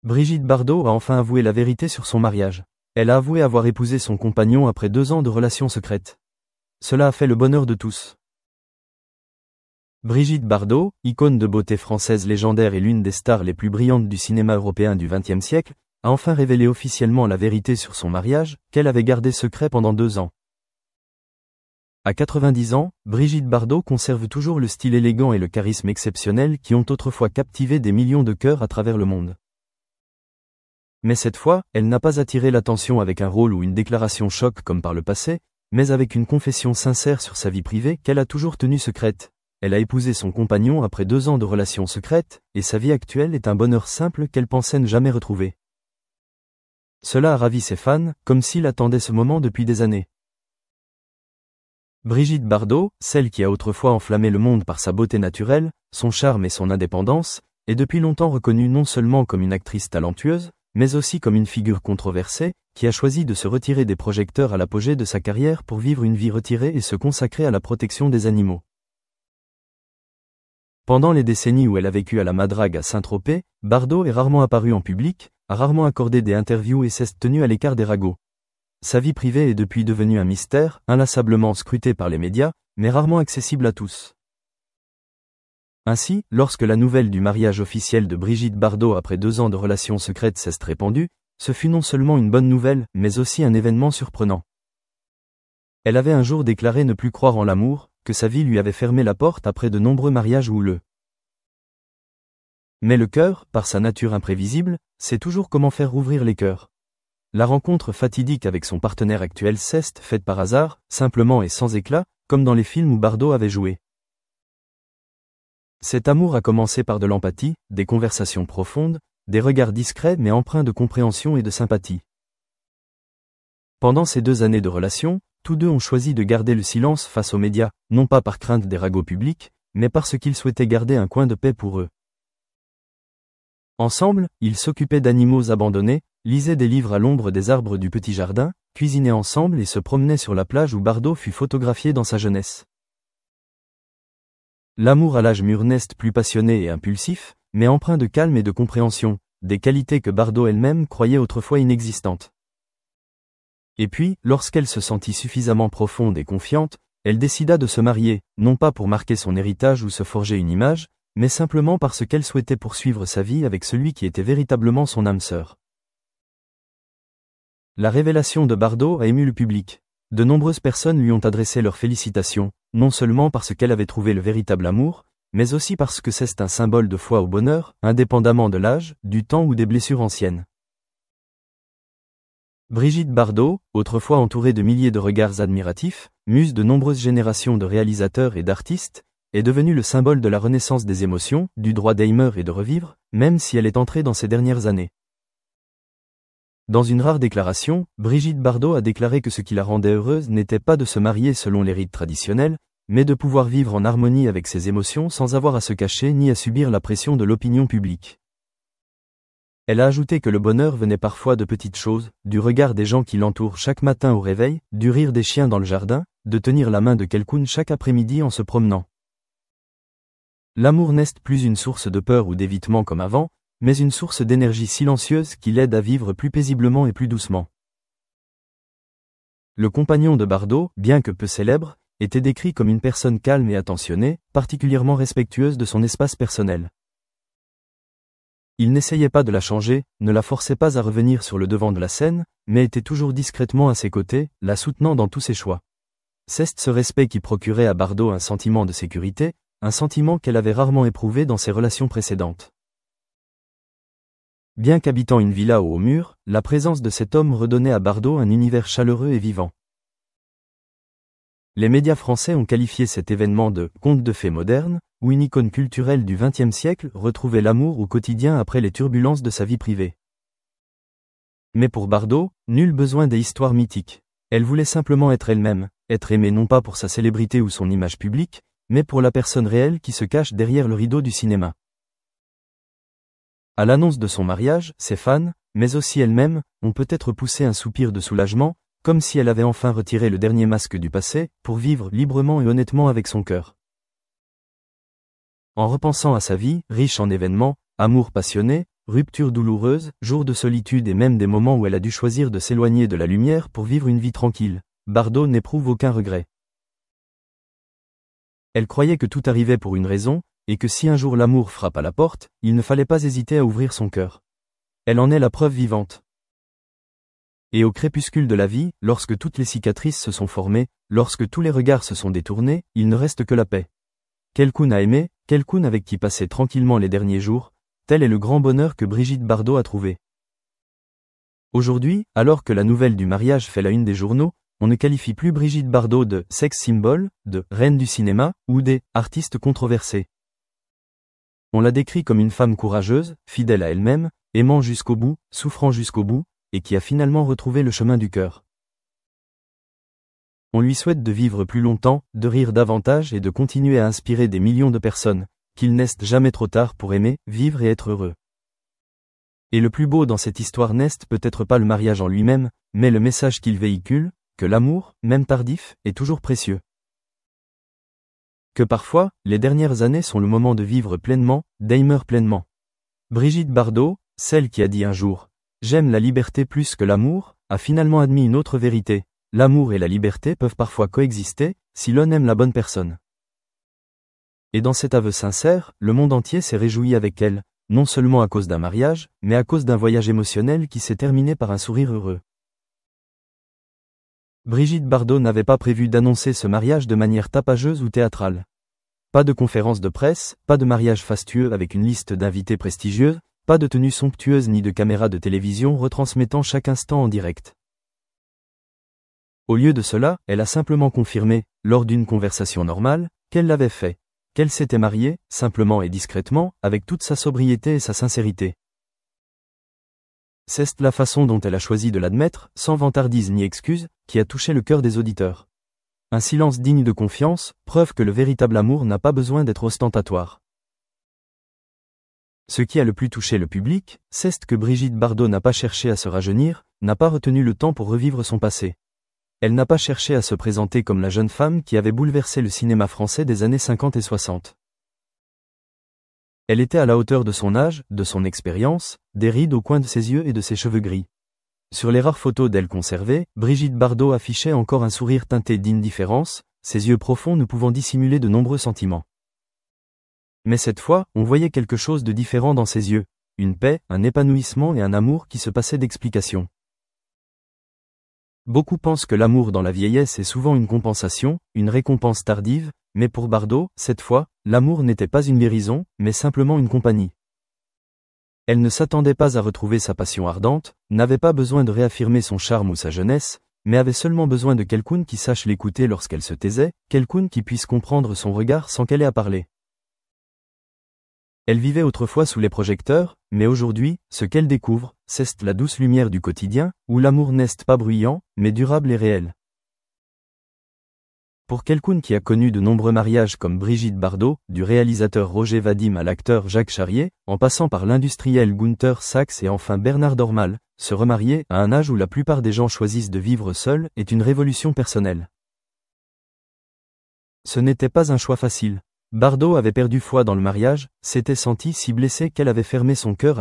Brigitte Bardot a enfin avoué la vérité sur son mariage. Elle a avoué avoir épousé son compagnon après 2 ans de relations secrètes. Cela a fait le bonheur de tous. Brigitte Bardot, icône de beauté française légendaire et l'une des stars les plus brillantes du cinéma européen du XXe siècle, a enfin révélé officiellement la vérité sur son mariage, qu'elle avait gardé secret pendant 2 ans. À 90 ans, Brigitte Bardot conserve toujours le style élégant et le charisme exceptionnel qui ont autrefois captivé des millions de cœurs à travers le monde. Mais cette fois, elle n'a pas attiré l'attention avec un rôle ou une déclaration choc comme par le passé, mais avec une confession sincère sur sa vie privée qu'elle a toujours tenue secrète. Elle a épousé son compagnon après 2 ans de relations secrètes, et sa vie actuelle est un bonheur simple qu'elle pensait ne jamais retrouver. Cela a ravi ses fans, comme s'il attendait ce moment depuis des années. Brigitte Bardot, celle qui a autrefois enflammé le monde par sa beauté naturelle, son charme et son indépendance, est depuis longtemps reconnue non seulement comme une actrice talentueuse, mais aussi comme une figure controversée, qui a choisi de se retirer des projecteurs à l'apogée de sa carrière pour vivre une vie retirée et se consacrer à la protection des animaux. Pendant les décennies où elle a vécu à la Madrague à Saint-Tropez, Bardot est rarement apparue en public, a rarement accordé des interviews et s'est tenue à l'écart des ragots. Sa vie privée est depuis devenue un mystère, inlassablement scruté par les médias, mais rarement accessible à tous. Ainsi, lorsque la nouvelle du mariage officiel de Brigitte Bardot après 2 ans de relations secrètes s'est répandue, ce fut non seulement une bonne nouvelle, mais aussi un événement surprenant. Elle avait un jour déclaré ne plus croire en l'amour, que sa vie lui avait fermé la porte après de nombreux mariages houleux. Mais le cœur, par sa nature imprévisible, sait toujours comment faire rouvrir les cœurs. La rencontre fatidique avec son partenaire actuel s'est faite par hasard, simplement et sans éclat, comme dans les films où Bardot avait joué. Cet amour a commencé par de l'empathie, des conversations profondes, des regards discrets mais empreints de compréhension et de sympathie. Pendant ces 2 années de relation, tous deux ont choisi de garder le silence face aux médias, non pas par crainte des ragots publics, mais parce qu'ils souhaitaient garder un coin de paix pour eux. Ensemble, ils s'occupaient d'animaux abandonnés, lisaient des livres à l'ombre des arbres du petit jardin, cuisinaient ensemble et se promenaient sur la plage où Bardot fut photographié dans sa jeunesse. L'amour à l'âge mûr n'est plus passionné et impulsif, mais empreint de calme et de compréhension, des qualités que Bardot elle-même croyait autrefois inexistantes. Et puis, lorsqu'elle se sentit suffisamment profonde et confiante, elle décida de se marier, non pas pour marquer son héritage ou se forger une image, mais simplement parce qu'elle souhaitait poursuivre sa vie avec celui qui était véritablement son âme sœur. La révélation de Bardot a ému le public. De nombreuses personnes lui ont adressé leurs félicitations, non seulement parce qu'elle avait trouvé le véritable amour, mais aussi parce que c'est un symbole de foi au bonheur, indépendamment de l'âge, du temps ou des blessures anciennes. Brigitte Bardot, autrefois entourée de milliers de regards admiratifs, muse de nombreuses générations de réalisateurs et d'artistes, est devenue le symbole de la renaissance des émotions, du droit d'aimer et de revivre, même si elle est entrée dans ces dernières années. Dans une rare déclaration, Brigitte Bardot a déclaré que ce qui la rendait heureuse n'était pas de se marier selon les rites traditionnels, mais de pouvoir vivre en harmonie avec ses émotions sans avoir à se cacher ni à subir la pression de l'opinion publique. Elle a ajouté que le bonheur venait parfois de petites choses, du regard des gens qui l'entourent chaque matin au réveil, du rire des chiens dans le jardin, de tenir la main de quelqu'un chaque après-midi en se promenant. L'amour n'est plus une source de peur ou d'évitement comme avant, mais une source d'énergie silencieuse qui l'aide à vivre plus paisiblement et plus doucement. Le compagnon de Bardot, bien que peu célèbre, était décrit comme une personne calme et attentionnée, particulièrement respectueuse de son espace personnel. Il n'essayait pas de la changer, ne la forçait pas à revenir sur le devant de la scène, mais était toujours discrètement à ses côtés, la soutenant dans tous ses choix. C'est ce respect qui procurait à Bardot un sentiment de sécurité, un sentiment qu'elle avait rarement éprouvé dans ses relations précédentes. Bien qu'habitant une villa au haut mur, la présence de cet homme redonnait à Bardot un univers chaleureux et vivant. Les médias français ont qualifié cet événement de « conte de fées moderne », où une icône culturelle du XXe siècle retrouvait l'amour au quotidien après les turbulences de sa vie privée. Mais pour Bardot, nul besoin des histoires mythiques. Elle voulait simplement être elle-même, être aimée non pas pour sa célébrité ou son image publique, mais pour la personne réelle qui se cache derrière le rideau du cinéma. À l'annonce de son mariage, ses fans, mais aussi elle-même, ont peut-être poussé un soupir de soulagement, comme si elle avait enfin retiré le dernier masque du passé, pour vivre librement et honnêtement avec son cœur. En repensant à sa vie, riche en événements, amour passionné, rupture douloureuse, jours de solitude et même des moments où elle a dû choisir de s'éloigner de la lumière pour vivre une vie tranquille, Bardot n'éprouve aucun regret. Elle croyait que tout arrivait pour une raison, et que si un jour l'amour frappe à la porte, il ne fallait pas hésiter à ouvrir son cœur. Elle en est la preuve vivante. Et au crépuscule de la vie, lorsque toutes les cicatrices se sont formées, lorsque tous les regards se sont détournés, il ne reste que la paix. Quelqu'un a aimé, quelqu'un avec qui passer tranquillement les derniers jours, tel est le grand bonheur que Brigitte Bardot a trouvé. Aujourd'hui, alors que la nouvelle du mariage fait la une des journaux, on ne qualifie plus Brigitte Bardot de sex symbol, de reine du cinéma, ou des artistes controversés. On la décrit comme une femme courageuse, fidèle à elle-même, aimant jusqu'au bout, souffrant jusqu'au bout, et qui a finalement retrouvé le chemin du cœur. On lui souhaite de vivre plus longtemps, de rire davantage et de continuer à inspirer des millions de personnes, qu'il n'est jamais trop tard pour aimer, vivre et être heureux. Et le plus beau dans cette histoire n'est peut-être pas le mariage en lui-même, mais le message qu'il véhicule, que l'amour, même tardif, est toujours précieux. Que parfois, les dernières années sont le moment de vivre pleinement, d'aimer pleinement. Brigitte Bardot, celle qui a dit un jour « J'aime la liberté plus que l'amour », a finalement admis une autre vérité. L'amour et la liberté peuvent parfois coexister, si l'on aime la bonne personne. Et dans cet aveu sincère, le monde entier s'est réjoui avec elle, non seulement à cause d'un mariage, mais à cause d'un voyage émotionnel qui s'est terminé par un sourire heureux. Brigitte Bardot n'avait pas prévu d'annoncer ce mariage de manière tapageuse ou théâtrale. Pas de conférence de presse, pas de mariage fastueux avec une liste d'invités prestigieux, pas de tenue somptueuse ni de caméras de télévision retransmettant chaque instant en direct. Au lieu de cela, elle a simplement confirmé, lors d'une conversation normale, qu'elle l'avait fait, qu'elle s'était mariée, simplement et discrètement, avec toute sa sobriété et sa sincérité. C'est la façon dont elle a choisi de l'admettre, sans vantardise ni excuse, qui a touché le cœur des auditeurs. Un silence digne de confiance, preuve que le véritable amour n'a pas besoin d'être ostentatoire. Ce qui a le plus touché le public, c'est que Brigitte Bardot n'a pas cherché à se rajeunir, n'a pas retenu le temps pour revivre son passé. Elle n'a pas cherché à se présenter comme la jeune femme qui avait bouleversé le cinéma français des années 50 et 60. Elle était à la hauteur de son âge, de son expérience, des rides au coin de ses yeux et de ses cheveux gris. Sur les rares photos d'elle conservées, Brigitte Bardot affichait encore un sourire teinté d'indifférence, ses yeux profonds ne pouvant dissimuler de nombreux sentiments. Mais cette fois, on voyait quelque chose de différent dans ses yeux, une paix, un épanouissement et un amour qui se passaient d'explication. Beaucoup pensent que l'amour dans la vieillesse est souvent une compensation, une récompense tardive, mais pour Bardot, cette fois, l'amour n'était pas une guérison, mais simplement une compagnie. Elle ne s'attendait pas à retrouver sa passion ardente, n'avait pas besoin de réaffirmer son charme ou sa jeunesse, mais avait seulement besoin de quelqu'un qui sache l'écouter lorsqu'elle se taisait, quelqu'un qui puisse comprendre son regard sans qu'elle ait à parler. Elle vivait autrefois sous les projecteurs, mais aujourd'hui, ce qu'elle découvre, c'est la douce lumière du quotidien, où l'amour n'est pas bruyant, mais durable et réel. Pour quelqu'un qui a connu de nombreux mariages comme Brigitte Bardot, du réalisateur Roger Vadim à l'acteur Jacques Charrier, en passant par l'industriel Gunther Sachs et enfin Bernard Dormal, se remarier, à un âge où la plupart des gens choisissent de vivre seuls, est une révolution personnelle. Ce n'était pas un choix facile. Bardot avait perdu foi dans le mariage, s'était sentie si blessée qu'elle avait fermé son cœur